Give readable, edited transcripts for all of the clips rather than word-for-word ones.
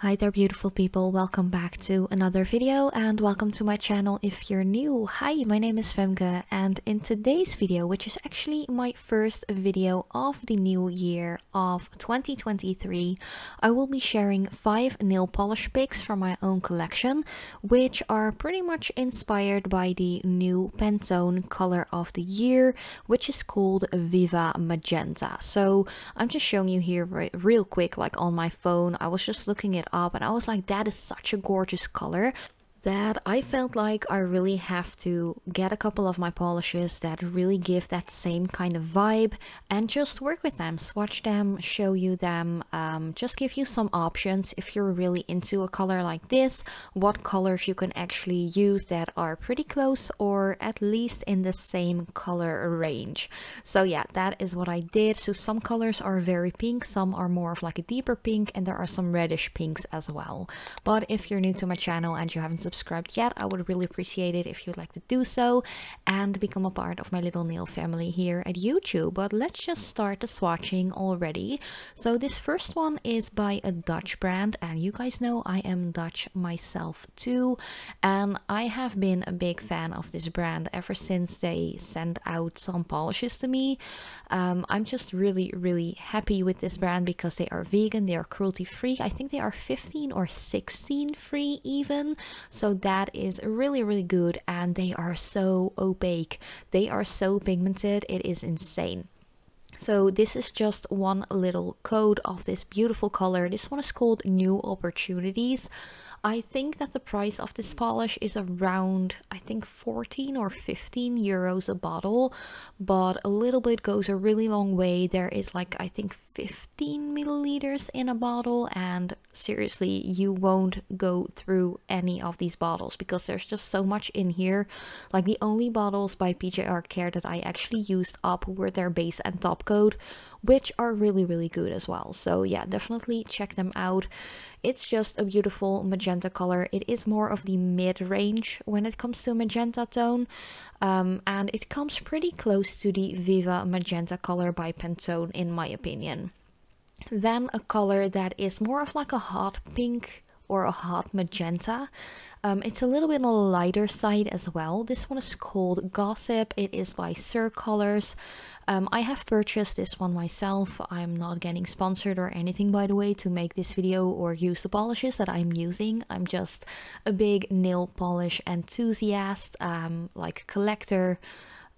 Hi there beautiful people, welcome back to another video and welcome to my channel if you're new. Hi, my name is Femke and in today's video, which is actually my first video of the new year of 2023, I will be sharing 5 nail polish picks from my own collection, which are pretty much inspired by the new Pantone color of the year, which is called Viva Magenta. So I'm just showing you here real quick, like on my phone. I was just looking it up and I was like, that is such a gorgeous color that I felt like I really have to get a couple of my polishes that really give that same kind of vibe and just work with them, swatch them, show you them, just give you some options if you're really into a color like this, what colors you can actually use that are pretty close or at least in the same color range. So yeah, that is what I did. So some colors are very pink, some are more of like a deeper pink, and there are some reddish pinks as well. But if you're new to my channel and you haven't subscribed yet, I would really appreciate it if you'd like to do so and become a part of my little nail family here at YouTube. But let's just start the swatching already. So this first one is by a Dutch brand, and you guys know I am Dutch myself too, and I have been a big fan of this brand ever since they sent out some polishes to me. I'm just really happy with this brand because they are vegan, they are cruelty free. I think they are 15 or 16 free even, so that is really good, and they are so opaque, they are so pigmented, it is insane. So this is just one little coat of this beautiful color. This one is called New Opportunities. I think that the price of this polish is around, I think 14 or 15 euros a bottle, but a little bit goes a really long way. There is like, I think 15 milliliters in a bottle, and seriously, you won't go through any of these bottles because there's just so much in here. Like the only bottles by PJR Care that I actually used up were their base and top coat, which are really good as well. So yeah, definitely check them out. It's just a beautiful magenta color. It is more of the mid-range when it comes to magenta tone, and it comes pretty close to the Viva Magenta color by Pantone in my opinion. Then a color that is more of like a hot pink or a hot magenta. It's a little bit on the lighter side as well. This one is called Gossip. It is by Sir Colors. I have purchased this one myself. I'm not getting sponsored or anything, by the way, to make this video or use the polishes that I'm using. I'm just a big nail polish enthusiast, like collector,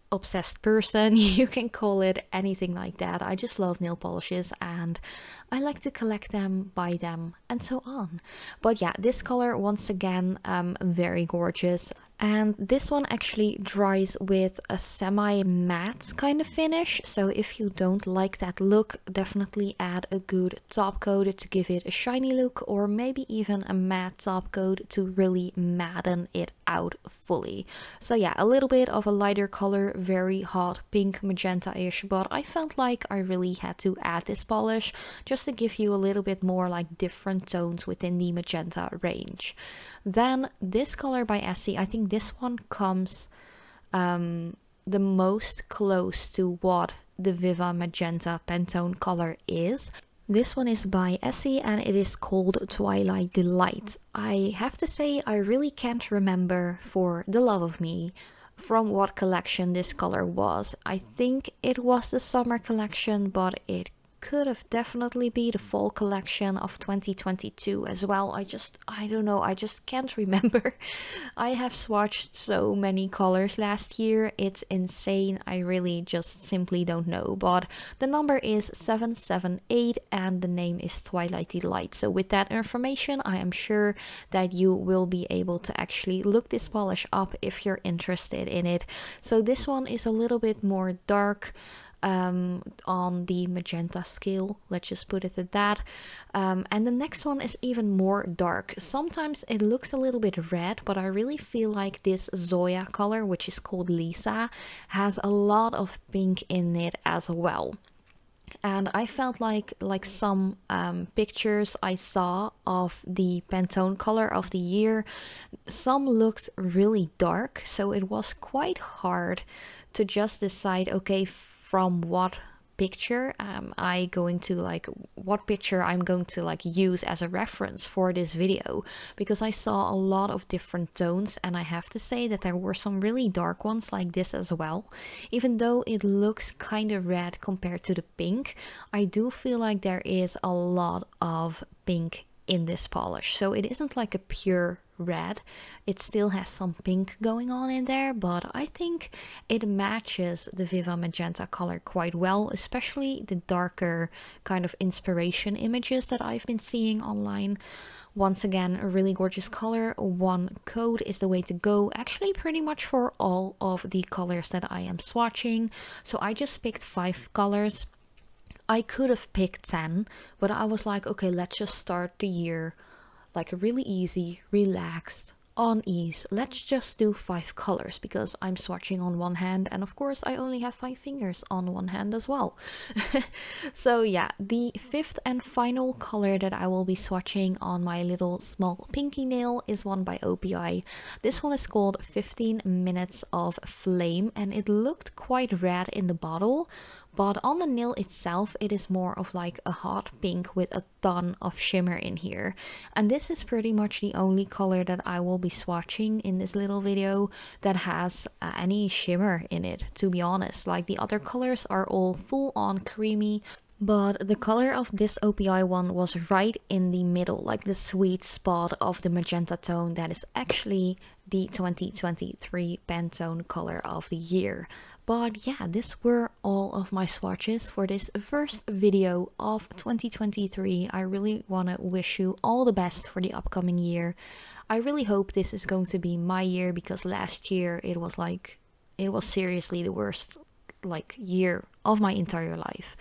obsessed person, you can call it anything like that. I just love nail polishes and I like to collect them, buy them, and so on. But yeah, this color once again, very gorgeous. And this one actually dries with a semi-matte kind of finish. So if you don't like that look, definitely add a good top coat to give it a shiny look, or maybe even a matte top coat to really madden it out fully. So yeah, a little bit of a lighter color, very hot pink magenta-ish, but I felt like I really had to add this polish just to give you a little bit more like different tones within the magenta range. Then this color by Essie, I think this one comes the most close to what the Viva Magenta Pantone color is. This one is by Essie and it is called Twilight Delight. I have to say I really can't remember for the love of me from what collection this color was. I think it was the summer collection, but it could have definitely be the fall collection of 2022 as well. I don't know, I just can't remember. I have swatched so many colors last year, it's insane. I really just simply don't know, but the number is 778 and the name is Twilight Delight. So with that information, I am sure that you will be able to actually look this polish up if you're interested in it. So this one is a little bit more dark on the magenta scale, let's just put it at that, and the next one is even more dark. Sometimes it looks a little bit red, but I really feel like this Zoya color, which is called Lisa, has a lot of pink in it as well. And I felt like some pictures I saw of the Pantone color of the year, some looked really dark, so it was quite hard to just decide, okay, from what picture I going to like, what picture I'm going to like use as a reference for this video, because I saw a lot of different tones, and I have to say that there were some really dark ones like this as well. Even though it looks kind of red compared to the pink, I do feel like there is a lot of pink in this polish, so it isn't like a pure red. It still has some pink going on in there, but I think it matches the Viva Magenta color quite well, especially the darker kind of inspiration images that I've been seeing online. Once again, a really gorgeous color. One coat is the way to go, actually pretty much for all of the colors that I am swatching. So I just picked 5 colors. I could have picked 10, but I was like, okay, let's just start the year like really easy, relaxed, on ease. Let's just do 5 colors, because I'm swatching on one hand, and of course I only have 5 fingers on one hand as well. So yeah, the 5th and final color that I will be swatching on my little small pinky nail is one by OPI. This one is called 15 Minutes of Flame, and it looked quite red in the bottle, but on the nail itself it is more of like a hot pink with a ton of shimmer in here. And this is pretty much the only color that I will be swatching in this little video that has any shimmer in it, to be honest. Like the other colors are all full on creamy, but the color of this OPI one was right in the middle, like the sweet spot of the magenta tone that is actually the 2023 Pantone color of the year. But yeah, these were all of my swatches for this first video of 2023. I really want to wish you all the best for the upcoming year. I really hope this is going to be my year, because last year it was seriously the worst like year of my entire life.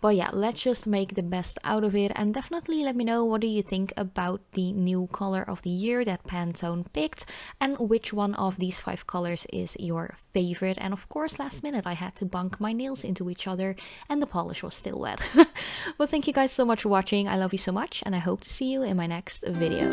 But yeah, let's just make the best out of it, and definitely let me know what do you think about the new color of the year that Pantone picked, and which one of these 5 colors is your favorite. And of course, last minute I had to bunk my nails into each other and the polish was still wet. Well, thank you guys so much for watching. I love you so much, and I hope to see you in my next video.